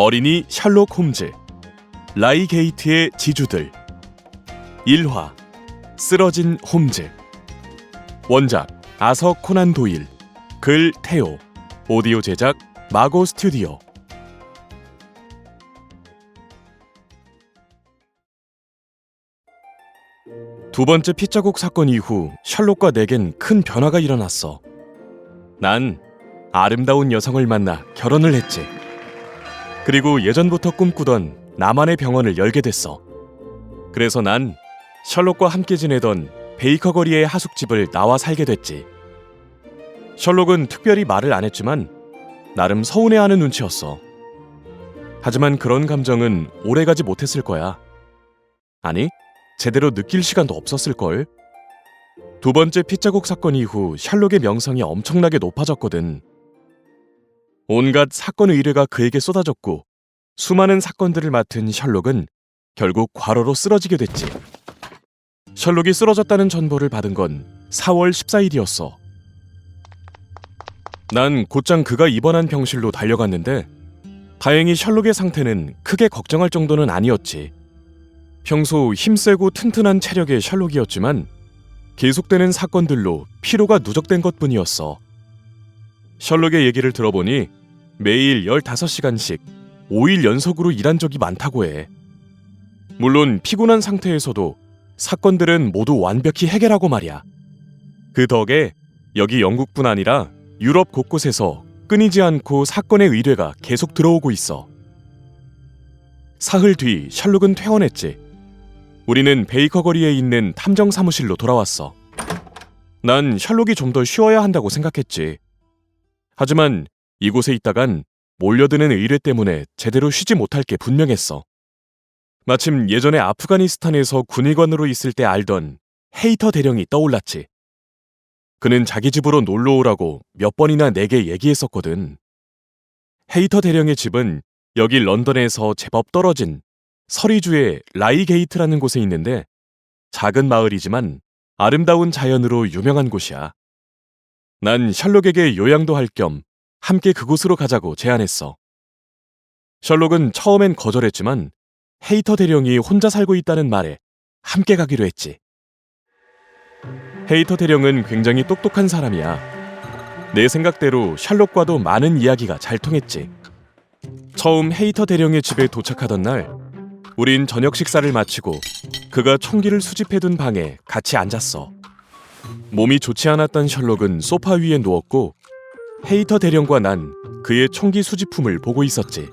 어린이 셜록 홈즈, 라이 게이트의 지주들, 1화 쓰러진 홈즈. 원작 아서 코난 도일, 글 테오, 오디오 제작 마고 스튜디오. 두 번째 핏자국 사건 이후 셜록과 내겐 큰 변화가 일어났어. 난 아름다운 여성을 만나 결혼을 했지. 그리고 예전부터 꿈꾸던 나만의 병원을 열게 됐어. 그래서 난 셜록과 함께 지내던 베이커 거리의 하숙집을 나와 살게 됐지. 셜록은 특별히 말을 안 했지만 나름 서운해하는 눈치였어. 하지만 그런 감정은 오래가지 못했을 거야. 아니, 제대로 느낄 시간도 없었을걸. 두 번째 핏자국 사건 이후 셜록의 명성이 엄청나게 높아졌거든. 온갖 사건 의뢰가 그에게 쏟아졌고 수많은 사건들을 맡은 셜록은 결국 과로로 쓰러지게 됐지. 셜록이 쓰러졌다는 전보를 받은 건 4월 14일이었어. 난 곧장 그가 입원한 병실로 달려갔는데 다행히 셜록의 상태는 크게 걱정할 정도는 아니었지. 평소 힘세고 튼튼한 체력의 셜록이었지만 계속되는 사건들로 피로가 누적된 것뿐이었어. 셜록의 얘기를 들어보니 매일 15시간씩 5일 연속으로 일한 적이 많다고 해. 물론 피곤한 상태에서도 사건들은 모두 완벽히 해결하고 말이야. 그 덕에 여기 영국뿐 아니라 유럽 곳곳에서 끊이지 않고 사건의 의뢰가 계속 들어오고 있어. 사흘 뒤 셜록은 퇴원했지. 우리는 베이커 거리에 있는 탐정 사무실로 돌아왔어. 난 셜록이 좀 더 쉬어야 한다고 생각했지. 하지만 이곳에 있다간 몰려드는 의뢰 때문에 제대로 쉬지 못할 게 분명했어. 마침 예전에 아프가니스탄에서 군의관으로 있을 때 알던 헤이터 대령이 떠올랐지. 그는 자기 집으로 놀러 오라고 몇 번이나 내게 얘기했었거든. 헤이터 대령의 집은 여기 런던에서 제법 떨어진 서리주의 라이 게이트라는 곳에 있는데 작은 마을이지만 아름다운 자연으로 유명한 곳이야. 난 셜록에게 요양도 할 겸 함께 그곳으로 가자고 제안했어. 셜록은 처음엔 거절했지만 헤이터 대령이 혼자 살고 있다는 말에 함께 가기로 했지. 헤이터 대령은 굉장히 똑똑한 사람이야. 내 생각대로 셜록과도 많은 이야기가 잘 통했지. 처음 헤이터 대령의 집에 도착하던 날, 우린 저녁 식사를 마치고 그가 총기를 수집해둔 방에 같이 앉았어. 몸이 좋지 않았던 셜록은 소파 위에 누웠고 헤이터 대령과 난 그의 총기 수집품을 보고 있었지.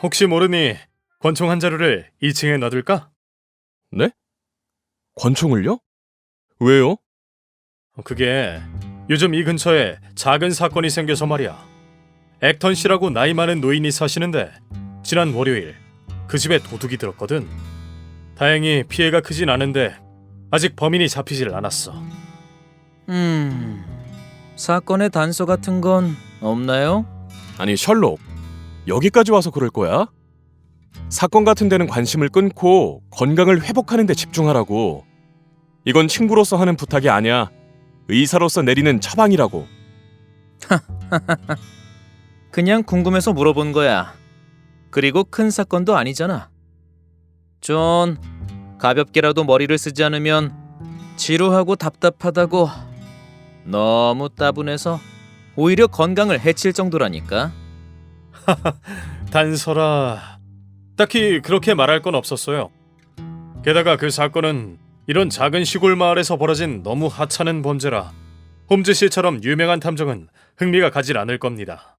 혹시 모르니 권총 한 자루를 2층에 놔둘까? 네? 권총을요? 왜요? 그게 요즘 이 근처에 작은 사건이 생겨서 말이야. 액턴 씨라고 나이 많은 노인이 사시는데 지난 월요일 그 집에 도둑이 들었거든. 다행히 피해가 크진 않은데 아직 범인이 잡히질 않았어. 사건의 단서 같은 건 없나요? 아니 셜록, 여기까지 와서 그럴 거야? 사건 같은 데는 관심을 끊고 건강을 회복하는 데 집중하라고. 이건 친구로서 하는 부탁이 아니야. 의사로서 내리는 처방이라고. 그냥 궁금해서 물어본 거야. 그리고 큰 사건도 아니잖아. 존, 가볍게라도 머리를 쓰지 않으면 지루하고 답답하다고 너무 따분해서 오히려 건강을 해칠 정도라니까. 단서라. 딱히 그렇게 말할 건 없었어요. 게다가 그 사건은 이런 작은 시골 마을에서 벌어진 너무 하찮은 범죄라 홈즈 씨처럼 유명한 탐정은 흥미가 가질 않을 겁니다.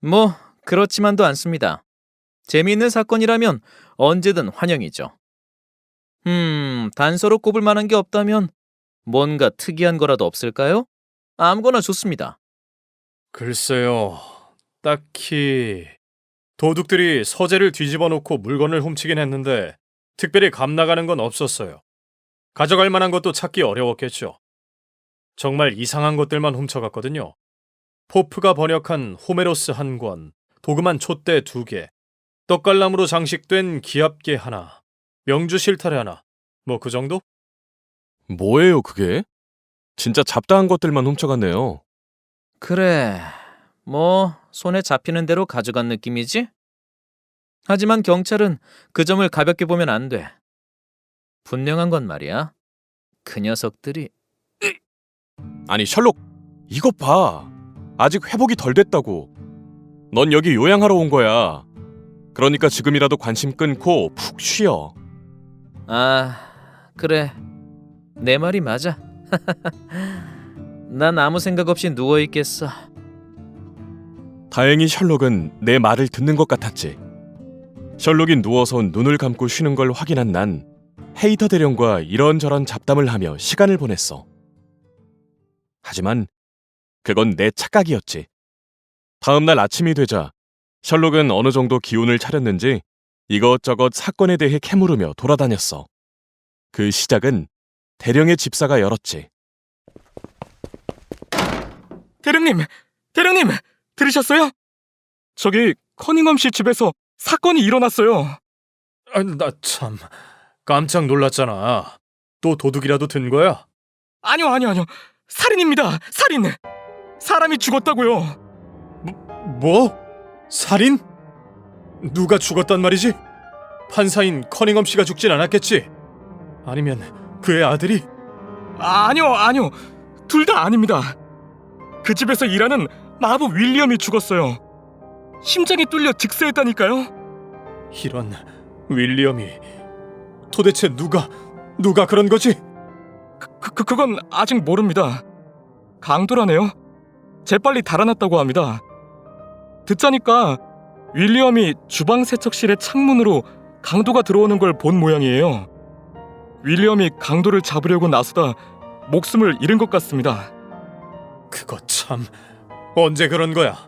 뭐 그렇지만도 않습니다. 재미있는 사건이라면 언제든 환영이죠. 단서로 꼽을 만한 게 없다면 뭔가 특이한 거라도 없을까요? 아무거나 좋습니다. 글쎄요. 딱히 도둑들이 서재를 뒤집어 놓고 물건을 훔치긴 했는데 특별히 감나가는 건 없었어요. 가져갈 만한 것도 찾기 어려웠겠죠. 정말 이상한 것들만 훔쳐갔거든요. 포프가 번역한 호메로스 한 권, 도금한 촛대 2개, 떡갈나무로 장식된 기압계 하나, 명주 실타래 하나, 뭐 그 정도? 뭐예요 그게? 진짜 잡다한 것들만 훔쳐갔네요. 그래, 뭐 손에 잡히는 대로 가져간 느낌이지? 하지만 경찰은 그 점을 가볍게 보면 안 돼. 분명한 건 말이야. 그 녀석들이 아니 셜록, 이것 봐. 아직 회복이 덜 됐다고. 넌 여기 요양하러 온 거야. 그러니까 지금이라도 관심 끊고 푹 쉬어. 그래. 내 말이 맞아. 난 아무 생각 없이 누워 있겠어. 다행히 셜록은 내 말을 듣는 것 같았지. 셜록이 누워서 눈을 감고 쉬는 걸 확인한 난 헤이터 대령과 이런저런 잡담을 하며 시간을 보냈어. 하지만 그건 내 착각이었지. 다음 날 아침이 되자 셜록은 어느 정도 기운을 차렸는지 이것저것 사건에 대해 캐물으며 돌아다녔어. 그 시작은 대령의 집사가 열었지. 대령님, 들으셨어요? 저기 커닝엄 씨 집에서 사건이 일어났어요. 나 참 깜짝 놀랐잖아. 또 도둑이라도 든 거야? 아니요. 살인입니다. 살인. 사람이 죽었다고요. 뭐? 살인? 누가 죽었단 말이지? 판사인 커닝엄 씨가 죽진 않았겠지? 아니면 그의 아들이? 아니요. 둘 다 아닙니다. 그 집에서 일하는 마부 윌리엄이 죽었어요. 심장이 뚫려 득세했다니까요. 이런 윌리엄이 도대체 누가 그런 거지? 그건 아직 모릅니다. 강도라네요. 재빨리 달아났다고 합니다. 듣자니까 윌리엄이 주방 세척실의 창문으로 강도가 들어오는 걸 본 모양이에요. 윌리엄이 강도를 잡으려고 나서다 목숨을 잃은 것 같습니다. 그거 참 언제 그런 거야?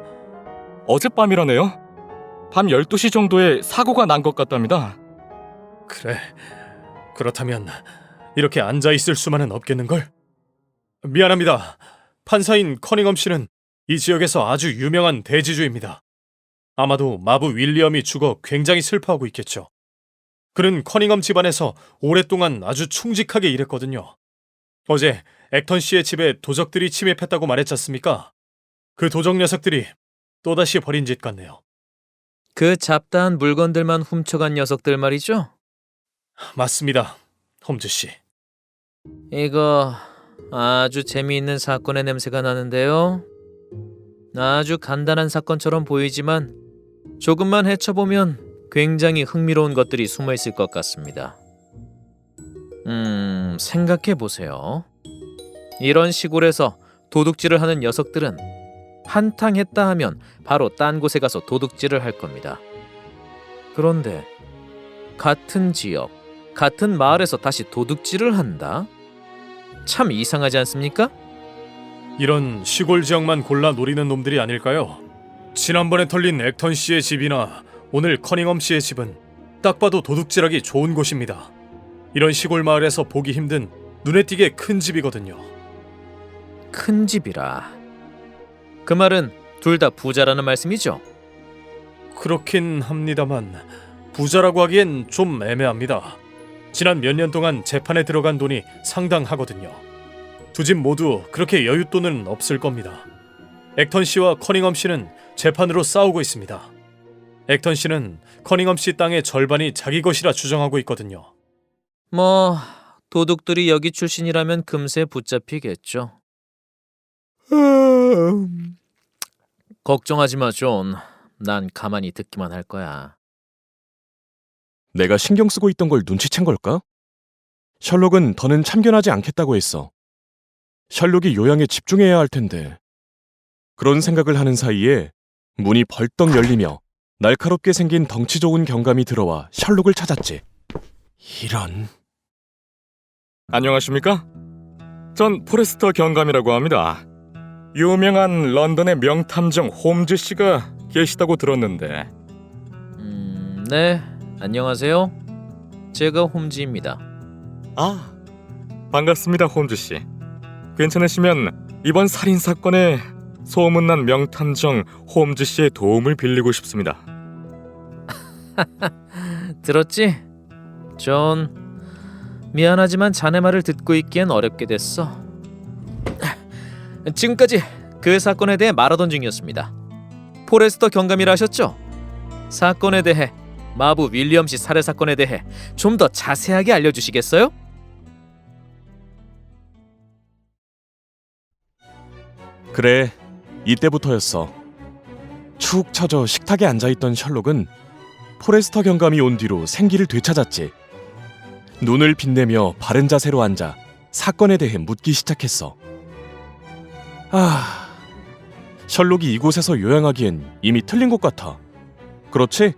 어젯밤이라네요. 밤 12시 정도에 사고가 난 것 같답니다. 그래, 그렇다면 이렇게 앉아있을 수만은 없겠는걸? 미안합니다. 판사인 커닝엄 씨는 이 지역에서 아주 유명한 대지주입니다. 아마도 마부 윌리엄이 죽어 굉장히 슬퍼하고 있겠죠. 그는 커닝엄 집안에서 오랫동안 아주 충직하게 일했거든요. 어제 액턴 씨의 집에 도적들이 침입했다고 말했지 않습니까? 그 도적 녀석들이 또다시 벌인 짓 같네요. 그 잡다한 물건들만 훔쳐간 녀석들 말이죠? 맞습니다, 홈즈 씨. 이거 아주 재미있는 사건의 냄새가 나는데요. 아주 간단한 사건처럼 보이지만 조금만 헤쳐보면 굉장히 흥미로운 것들이 숨어 있을 것 같습니다. 생각해 보세요. 이런 시골에서 도둑질을 하는 녀석들은 한탕 했다 하면 바로 딴 곳에 가서 도둑질을 할 겁니다. 그런데 같은 지역, 같은 마을에서 다시 도둑질을 한다? 참 이상하지 않습니까? 이런 시골 지역만 골라 노리는 놈들이 아닐까요? 지난번에 털린 액턴 씨의 집이나 오늘 커닝엄 씨의 집은 딱 봐도 도둑질하기 좋은 곳입니다. 이런 시골 마을에서 보기 힘든 눈에 띄게 큰 집이거든요. 큰 집이라. 그 말은 둘 다 부자라는 말씀이죠? 그렇긴 합니다만 부자라고 하기엔 좀 애매합니다. 지난 몇 년 동안 재판에 들어간 돈이 상당하거든요. 두 집 모두 그렇게 여윳돈은 없을 겁니다. 액턴 씨와 커닝엄 씨는 재판으로 싸우고 있습니다. 액턴 씨는 커닝엄 씨 땅의 절반이 자기 것이라 주장하고 있거든요. 뭐 도둑들이 여기 출신이라면 금세 붙잡히겠죠. 걱정하지 마, 존. 난 가만히 듣기만 할 거야. 내가 신경 쓰고 있던 걸 눈치챈 걸까? 셜록은 더는 참견하지 않겠다고 했어. 셜록이 요양에 집중해야 할 텐데. 그런 생각을 하는 사이에 문이 벌떡 열리며 날카롭게 생긴 덩치 좋은 경감이 들어와 셜록을 찾았지. 이런... 안녕하십니까? 전 포레스터 경감이라고 합니다. 유명한 런던의 명탐정 홈즈 씨가 계시다고 들었는데. 네, 안녕하세요. 제가 홈즈입니다. 아, 반갑습니다, 홈즈 씨. 괜찮으시면 이번 살인 사건에 소문난 명탐정 홈즈 씨의 도움을 빌리고 싶습니다. 들었지? 존, 미안하지만 자네 말을 듣고 있기엔 어렵게 됐어. 지금까지 그 사건에 대해 말하던 중이었습니다. 포레스터 경감이라 하셨죠? 사건에 대해, 마부 윌리엄씨 살해 사건에 대해 좀 더 자세하게 알려주시겠어요? 그래, 이때부터였어. 축 처져 식탁에 앉아있던 셜록은 포레스터 경감이 온 뒤로 생기를 되찾았지. 눈을 빛내며 바른 자세로 앉아 사건에 대해 묻기 시작했어. 셜록이 이곳에서 요양하기엔 이미 틀린 것 같아. 그렇지?